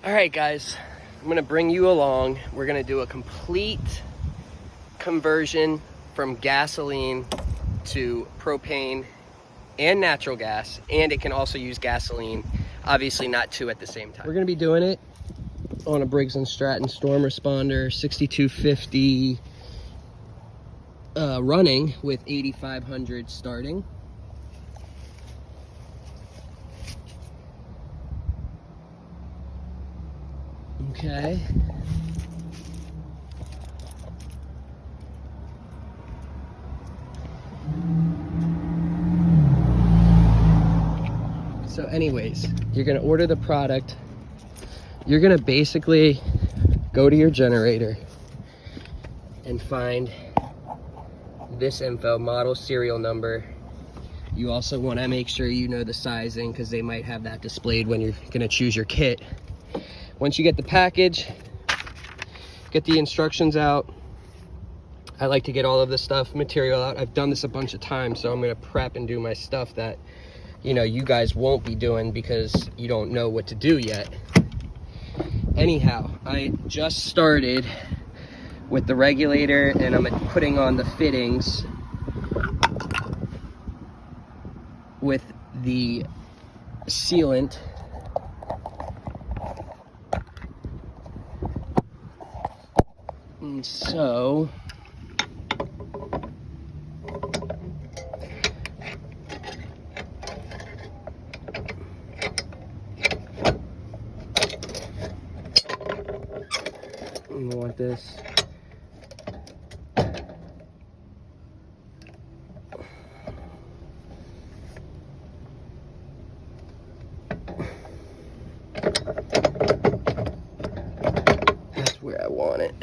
All right, guys, I'm gonna bring you along. We're gonna do a complete conversion from gasoline to propane and natural gas, and it can also use gasoline, obviously not two at the same time. We're gonna be doing it on a Briggs & Stratton Storm Responder 6250 running with 8500 starting. Okay. So anyways, you're gonna order the product. You're gonna basically go to your generator and find this info, model, serial number. You also wanna make sure you know the sizing because they might have that displayed when you're gonna choose your kit. Once you get the package, get the instructions out. I like to get all of this material out. I've done this a bunch of times, so I'm gonna prep and do my stuff that, you know, you guys won't be doing because you don't know what to do yet. Anyhow, I just started with the regulator and I'm putting on the fittings with the sealant. And so you want this. That's where I want it.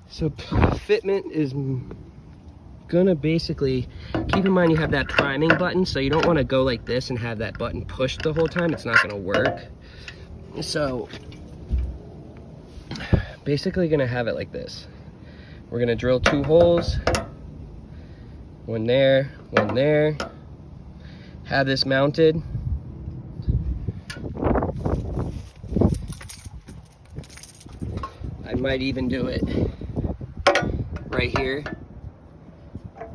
So fitment is gonna basically, keep in mind you have that priming button, so you don't want to go like this and have that button pushed the whole time. It's not gonna work. So basically gonna have it like this. We're gonna drill 2 holes, one there, one there, have this mounted. I might even do it right here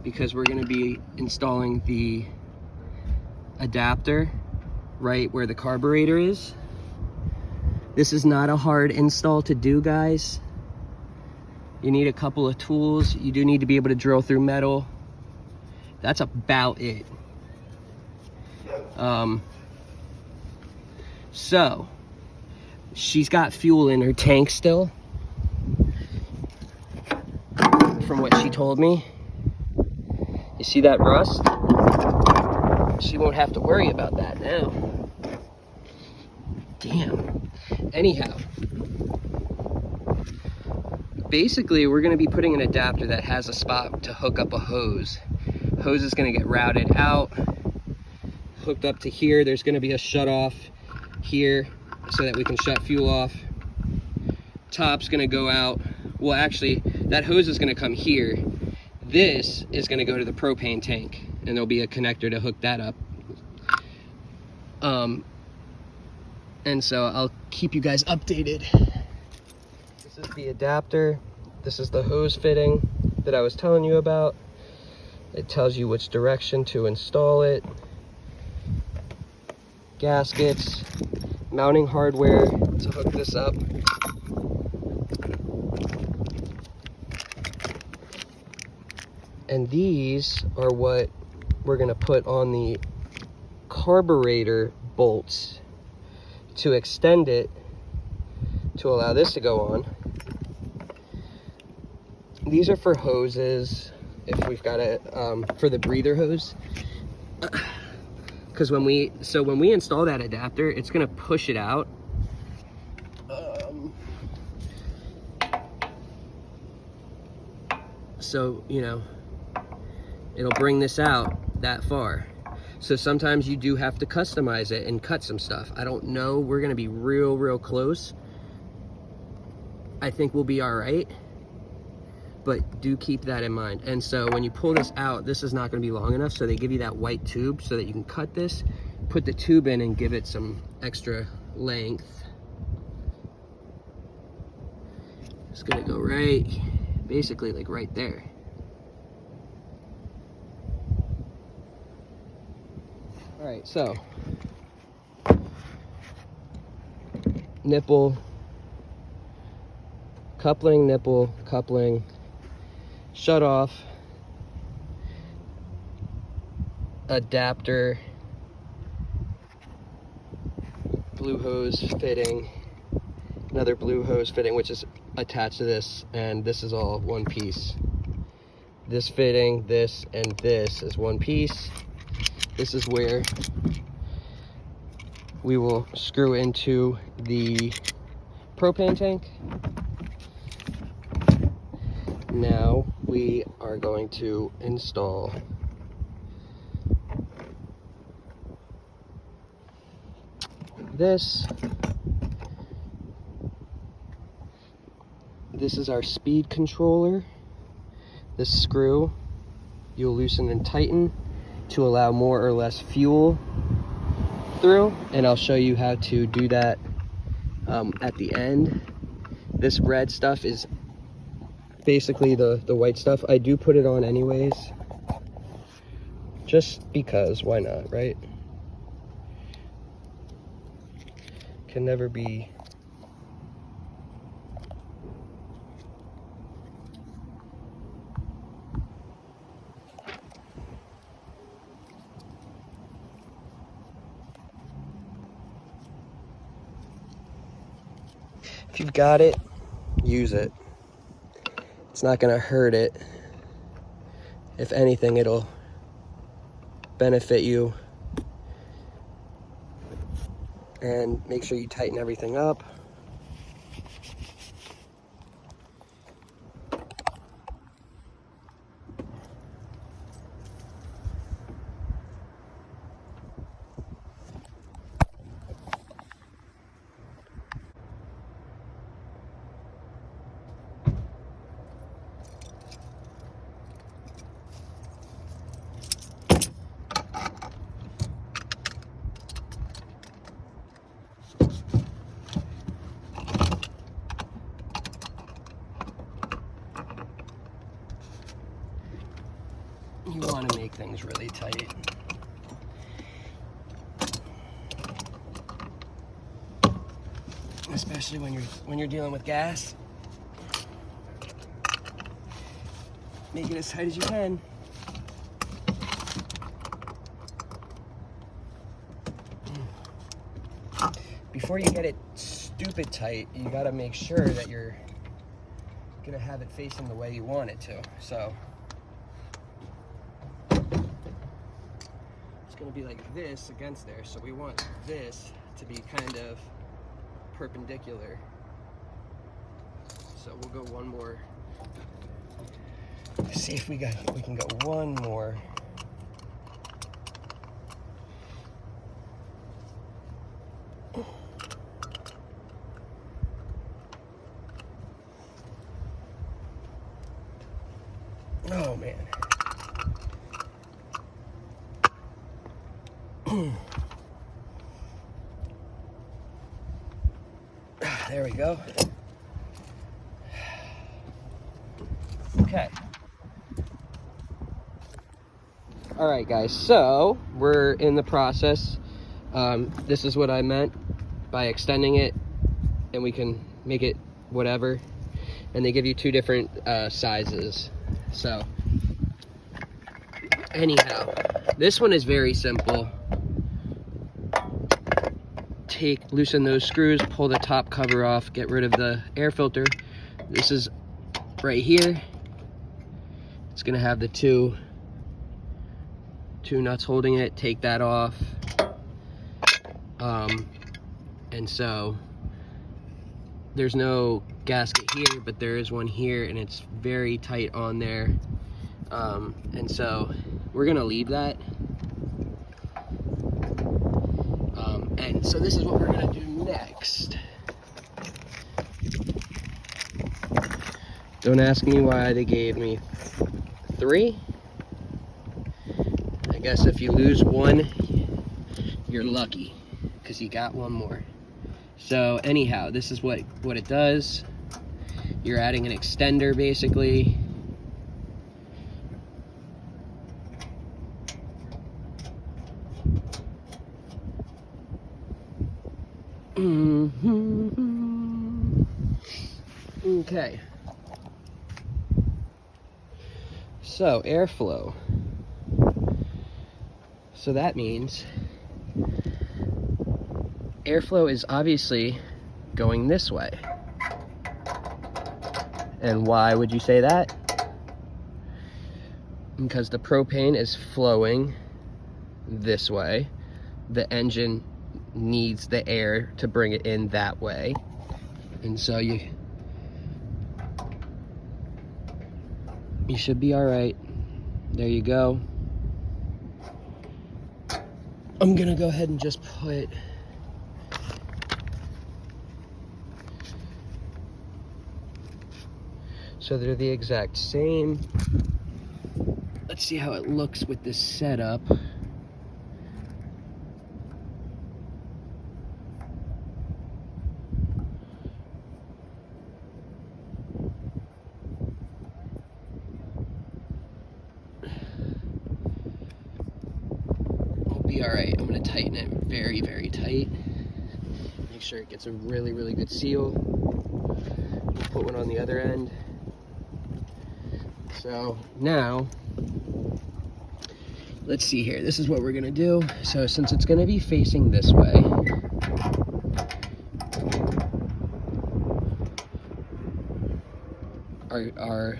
because we're going to be installing the adapter right where the carburetor is. This is not a hard install to do, guys. You need a couple of tools. You do need to be able to drill through metal. That's about it. So she's got fuel in her tank still, from what she told me. You see that rust? She won't have to worry about that now. Damn. Anyhow, basically we're going to be putting an adapter that has a spot to hook up a hose. Hose is going to get routed out, hooked up to here. There's going to be a shut off here so that we can shut fuel off. Top's going to go out. Well, actually, that hose is going to come here. This is going to go to the propane tank, and there'll be a connector to hook that up. And so I'll keep you guys updated. This is the adapter. This is the hose fitting that I was telling you about. It tells you which direction to install it. Gaskets, mounting hardware to hook this up. And these are what we're gonna put on the carburetor bolts to extend it to allow this to go on. These are for hoses, if we've got it, for the breather hose. Because when we install that adapter, it's gonna push it out. So, you know, it'll bring this out that far. So sometimes you do have to customize it and cut some stuff. I don't know, we're gonna be real close. I think we'll be all right, but do keep that in mind. And so when you pull this out, this is not gonna be long enough, so they give you that white tube so that you can cut this put the tube in and give it some extra length. It's gonna go right, basically like right there. All right, so nipple, coupling, nipple, coupling, shut off, adapter, blue hose fitting, another blue hose fitting, which is attached to this, and this is all one piece. This fitting, this, and this is one piece. This is where we will screw into the propane tank. Now we are going to install this. This is our speed controller. This screw you'll loosen and tighten to allow more or less fuel through, and I'll show you how to do that at the end. This red stuff is basically the white stuff. I do put it on anyways, just because, why not, right? Can never be if you've got it, use it. It's not gonna hurt it. If anything, it'll benefit you. And make sure you tighten everything up. You want to make things really tight. Especially when you're dealing with gas. Make it as tight as you can. Before you get it stupid tight, you got to make sure that you're gonna have it facing the way you want it to. So going to be like this against there, so we want this to be kind of perpendicular. So we'll go one more. See if we can go one more. Oh man. There we go. Okay. All right, guys, so we're in the process. This is what I meant by extending it, and we can make it whatever. And they give you two different sizes. So anyhow, this one is very simple. Loosen those screws, pull the top cover off, get rid of the air filter. This is right here. It's gonna have the two nuts holding it. Take that off. And so there's no gasket here, but there is one here, and it's very tight on there. And so we're gonna leave that. And so this is what we're gonna do next. Don't ask me why they gave me 3. I guess if you lose one, you're lucky because you got one more. So anyhow, this is what it does. You're adding an extender basically. Okay. So airflow. So that means airflow is obviously going this way. And why would you say that? Because the propane is flowing this way. The engine needs the air to bring it in that way. And so you should be all right. There you go. I'm gonna go ahead and just put so they're the exact same. Let's see how it looks with this setup. Be all right. I'm gonna tighten it very, very tight. Make sure it gets a really, really good seal. We'll put one on the other end. So now, let's see here. This is what we're gonna do. So since it's gonna be facing this way, our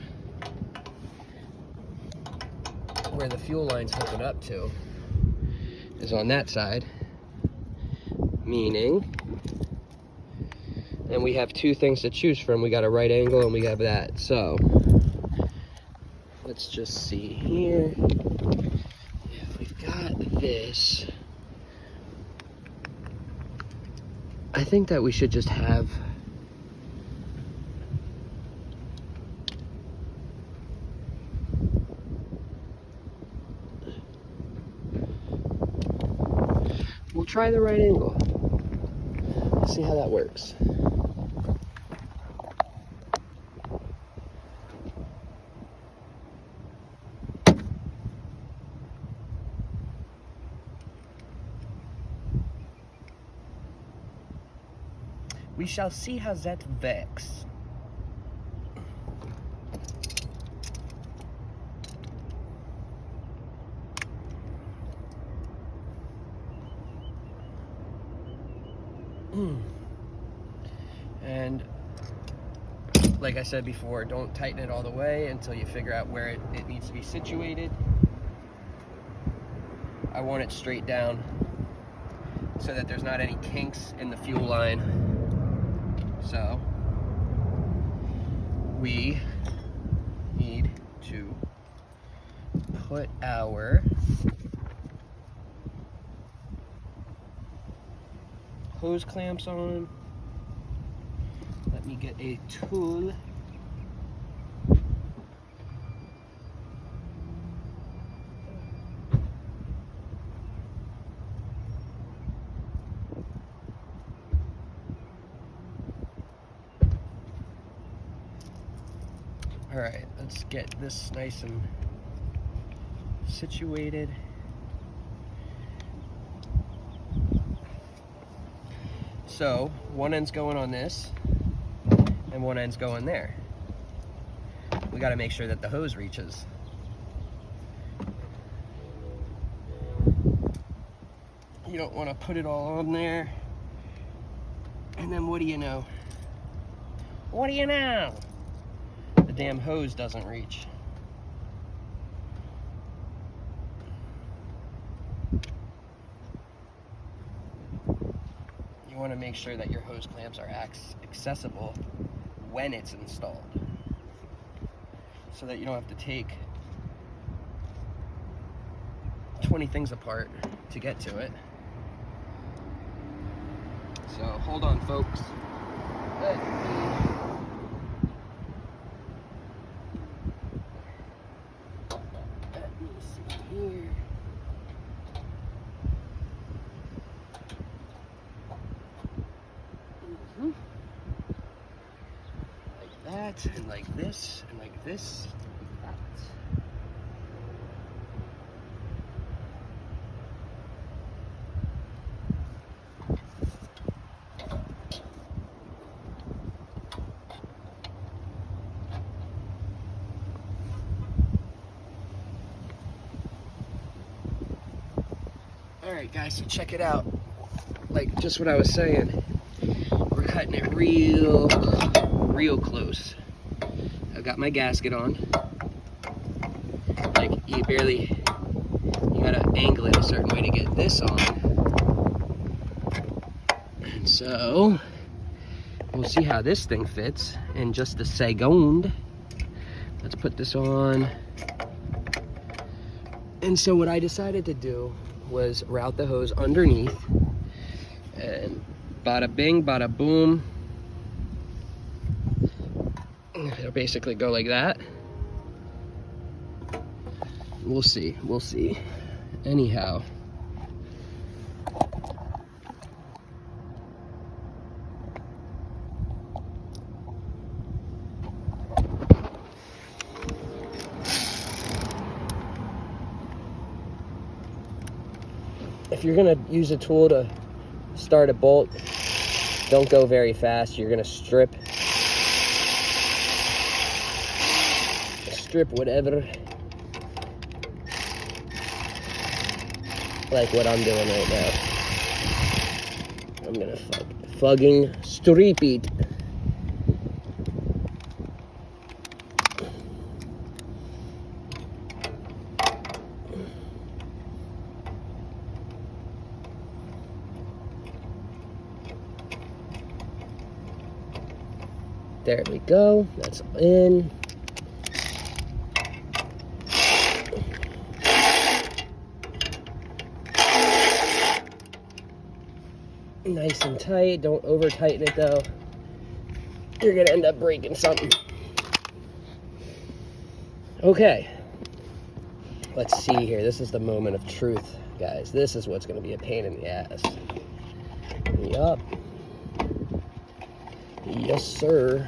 where the fuel line's hooking up to is on that side, meaning, and we have two things to choose from. We got a right angle and we have that. So let's just see here. If we've got this, I think that we should just have we'll try the right angle. Let's see how that works. We shall see how that works. And like I said before, don't tighten it all the way until you figure out where it needs to be situated. I want it straight down so that there's not any kinks in the fuel line. So we need to put our hose clamps on. Let me get a tool. All right, let's get this nice and situated. So one end's going on this and one end's going there. We got to make sure that the hose reaches. You don't want to put it all on there and then what do you know? What do you know? The damn hose doesn't reach. You want to make sure that your hose clamps are accessible when it's installed, so that you don't have to take 20 things apart to get to it. So hold on, folks. Let me see here. that, and like this, and like this, like that. All right, guys, so check it out. Like just what I was saying, we're cutting it real close. I've got my gasket on. Like you gotta angle it a certain way to get this on. And so, we'll see how this thing fits in just a second. Let's put this on. And so what I decided to do was route the hose underneath, and bada bing, bada boom. It'll basically go like that. We'll see. Anyhow. If you're gonna use a tool to start a bolt, don't go very fast. You're gonna strip whatever, like what I'm doing right now. I'm gonna fucking strip it. There we go, that's in. Nice and tight, don't over tighten it though. You're gonna end up breaking something. Okay, let's see here. This is the moment of truth, guys. This is what's gonna be a pain in the ass. Yup. Yes, sir.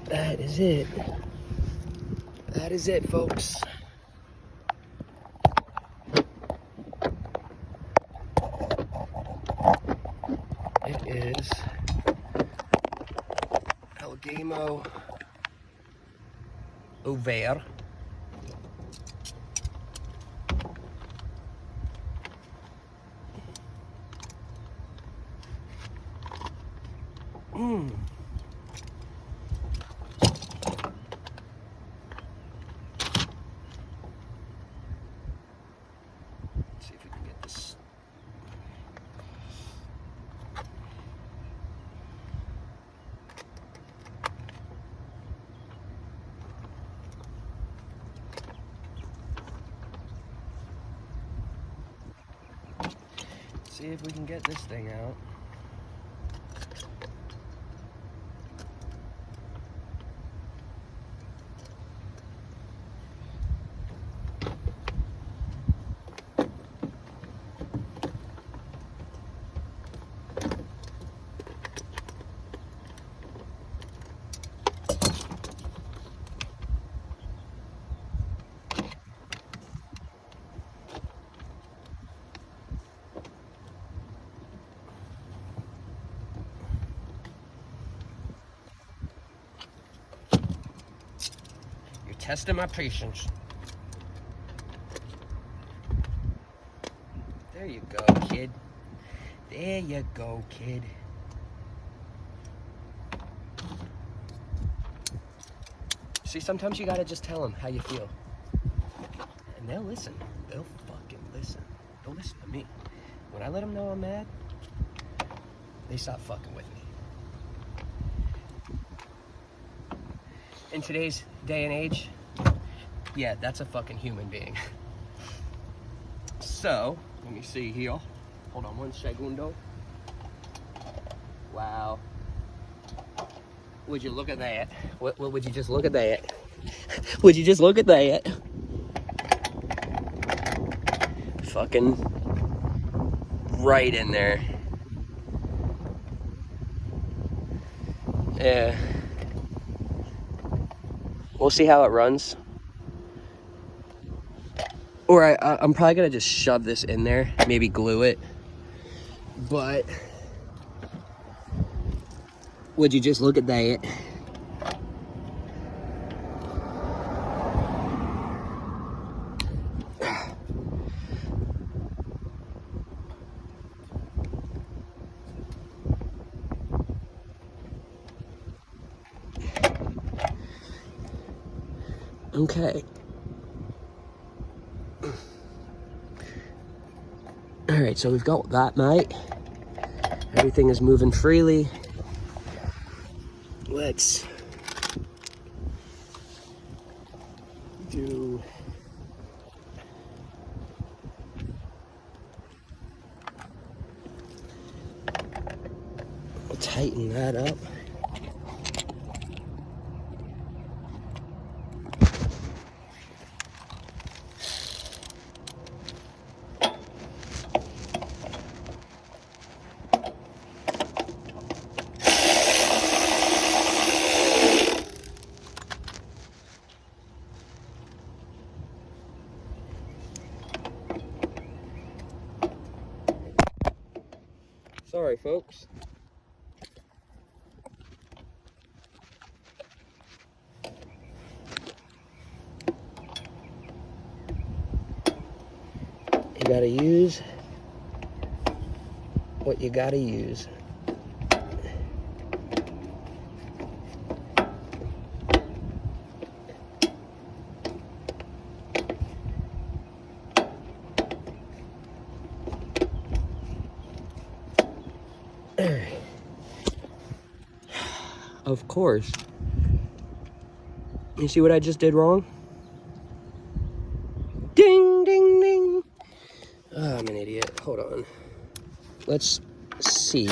That is it. That is it, folks. It is El Gamo over. See if we can get this. See if we can get this thing out. Testing my patience. There you go, kid. There you go, kid. See, sometimes you gotta just tell them how you feel. And they'll listen. They'll fucking listen. Don't listen to me. When I let them know I'm mad, they stop fucking with me. In today's day and age, yeah, that's a fucking human being. So, let me see here. Hold on one segundo. Wow. Would you look at that? What would you just look at that? Would you just look at that? Fucking right in there. Yeah. We'll see how it runs. Or I'm probably gonna just shove this in there, maybe glue it. But would you just look at that? Okay. All right, so we've got that, mate. Everything is moving freely. Let's do tighten that up. Sorry, folks. You gotta use what you gotta use. Of course. You see what I just did wrong? Ding, ding, ding. Oh, I'm an idiot. Hold on. Let's see.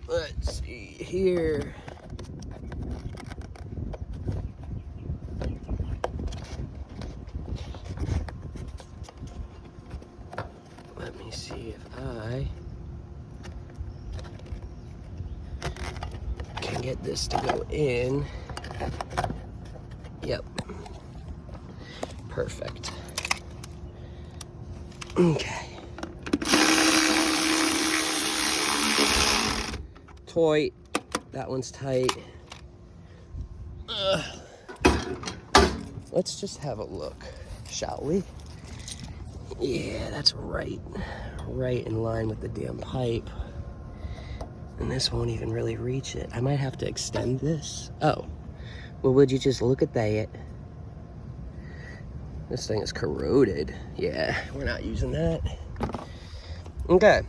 Let's see here. Let me see if I can get this to go in. Yep. Perfect. Okay. Toy. That one's tight. Let's just have a look, shall we? Yeah, that's right in line with the damn pipe. And this won't even really reach it. I might have to extend this. Oh, well, would you just look at that? This thing is corroded. Yeah, we're not using that. Okay.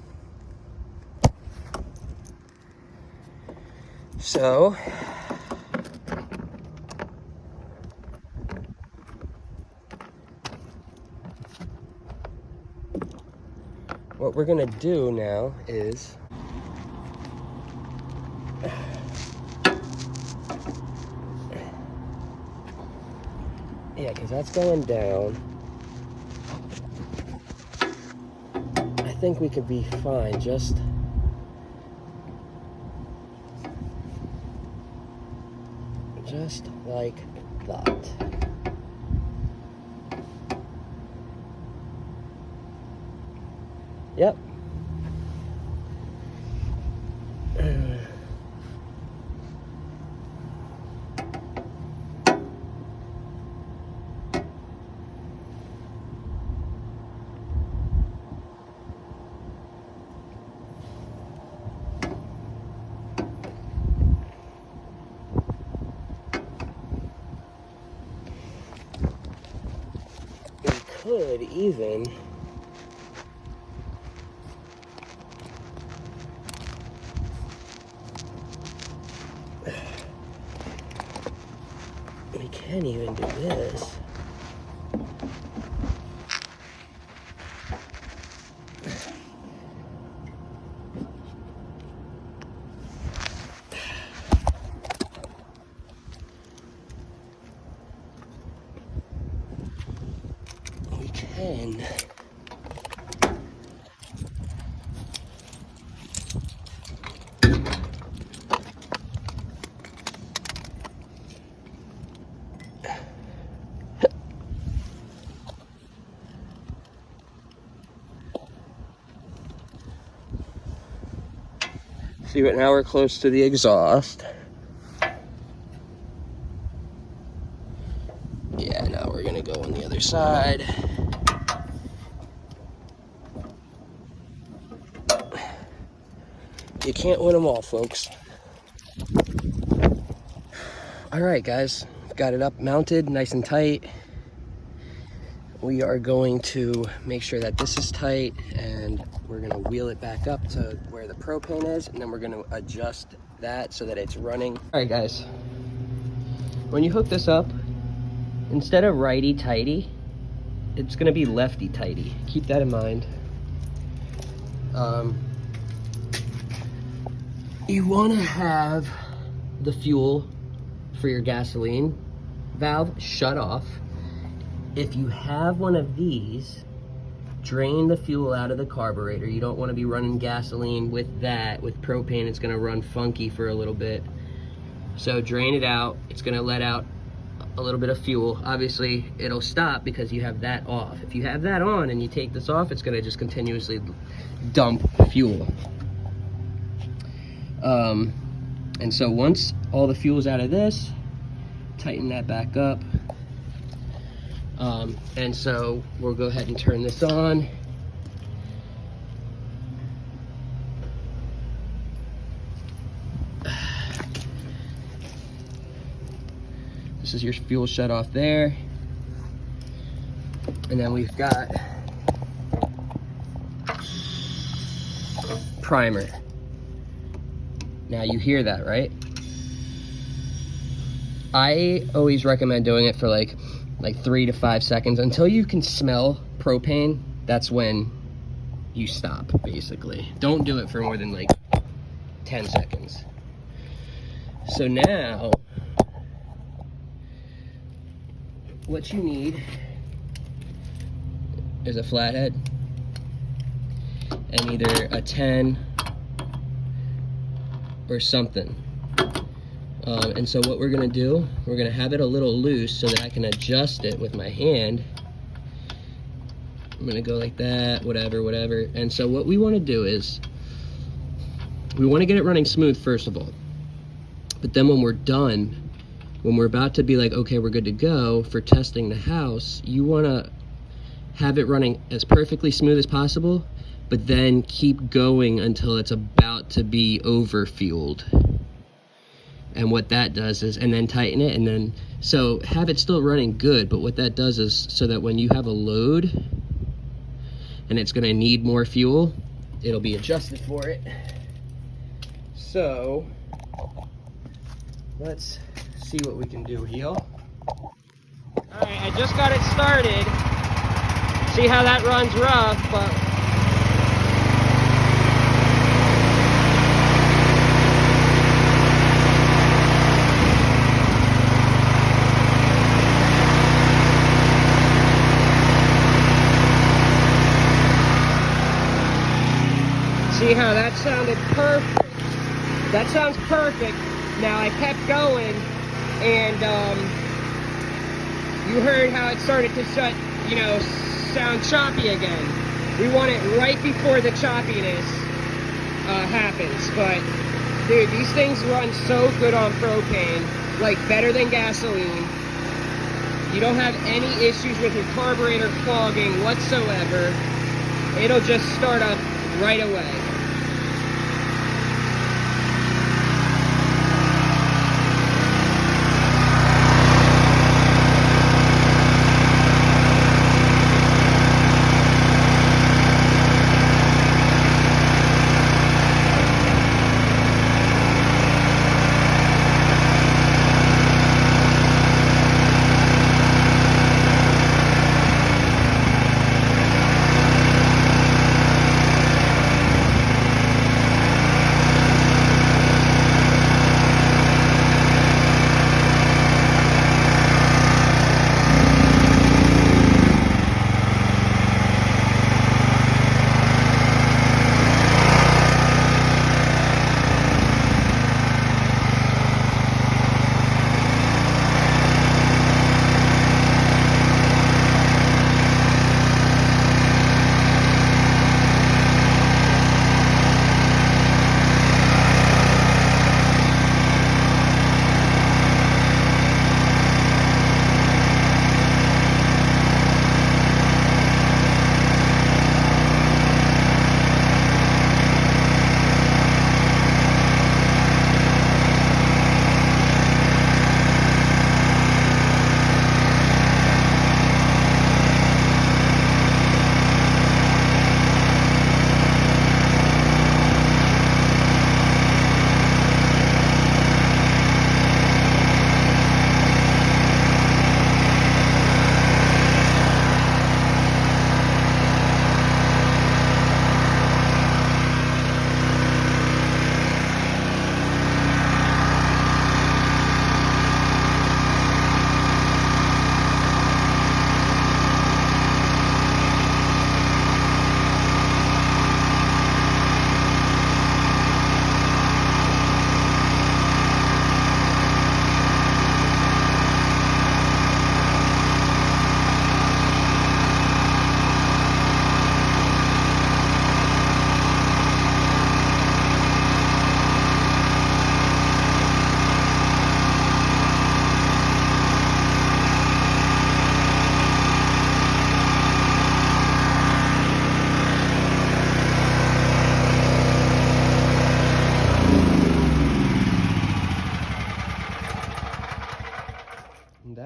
So, what we're gonna do now is yeah, because that's going down. I think we could be fine, just like that. Yep. Could even we can even do this. See, but now we're close to the exhaust. Yeah, now we're gonna go on the other side. You can't win them all, folks. All right, guys, got it up mounted nice and tight. We are going to make sure that this is tight, and we're gonna wheel it back up to where the propane is, and then we're gonna adjust that so that it's running. All right, guys, when you hook this up, instead of righty-tighty, it's gonna be lefty-tighty. Keep that in mind. You wanna have the fuel for your gasoline valve shut off. If you have one of these, drain the fuel out of the carburetor. You don't want to be running gasoline with that. With propane, it's going to run funky for a little bit. So drain it out. It's going to let out a little bit of fuel. Obviously, it'll stop because you have that off. If you have that on and you take this off, it's going to just continuously dump fuel. And so once all the fuel's out of this, tighten that back up. And so we'll go ahead and turn this on. This is your fuel shut off there. And then we've got primer. Now you hear that, right? I always recommend doing it for like 3 to 5 seconds until you can smell propane. That's when you stop, basically. Don't do it for more than like 10 seconds. So now what you need is a flathead and either a 10 or something. And so what we're gonna do, we're gonna have it a little loose so that I can adjust it with my hand. I'm gonna go like that, whatever. And so what we wanna do is, we wanna get it running smooth first of all. But then when we're done, when we're about to be like, okay, we're good to go for testing the house, you wanna have it running as perfectly smooth as possible, but then keep going until it's about to be over-fueled. And what that does is, and then tighten it, and then, so have it still running good, but what that does is, so that when you have a load, and it's gonna need more fuel, it'll be adjusted for it. So, let's see what we can do here. All right, I just got it started. See how that runs rough, but see how that sounded perfect? That sounds perfect. Now I kept going, and you heard how it started to sound choppy again. We want it right before the choppiness happens. But dude, these things run so good on propane, like better than gasoline. You don't have any issues with your carburetor clogging whatsoever. It'll just start up right away.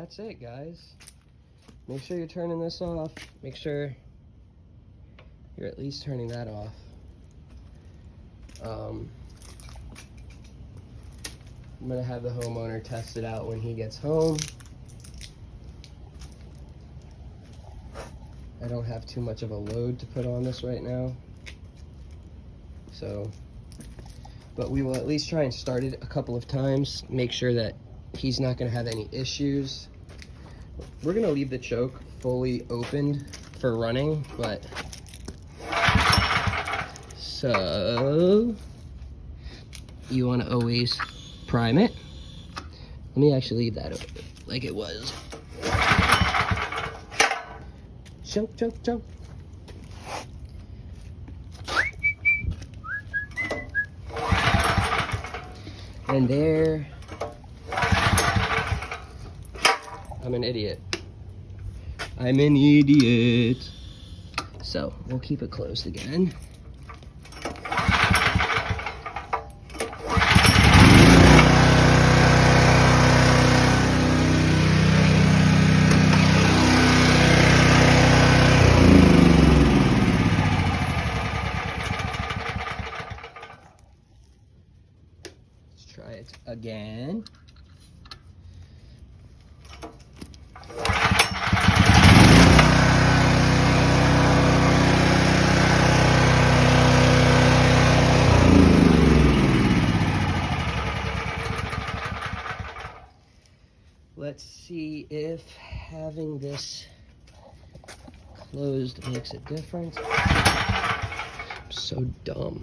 that's it, guys. Make sure you're turning this off. Make sure you're at least turning that off. I'm gonna have the homeowner test it out when he gets home. I don't have too much of a load to put on this right now. So, but we will at least try and start it a couple of times. Make sure that he's not gonna have any issues. We're gonna leave the choke fully opened for running, but so you wanna always prime it. Let me actually leave that open like it was. Choke, choke, choke. And there, I'm an idiot. I'm an idiot. So we'll keep it closed again. Try it again. Let's see if having this closed makes a difference. I'm so dumb.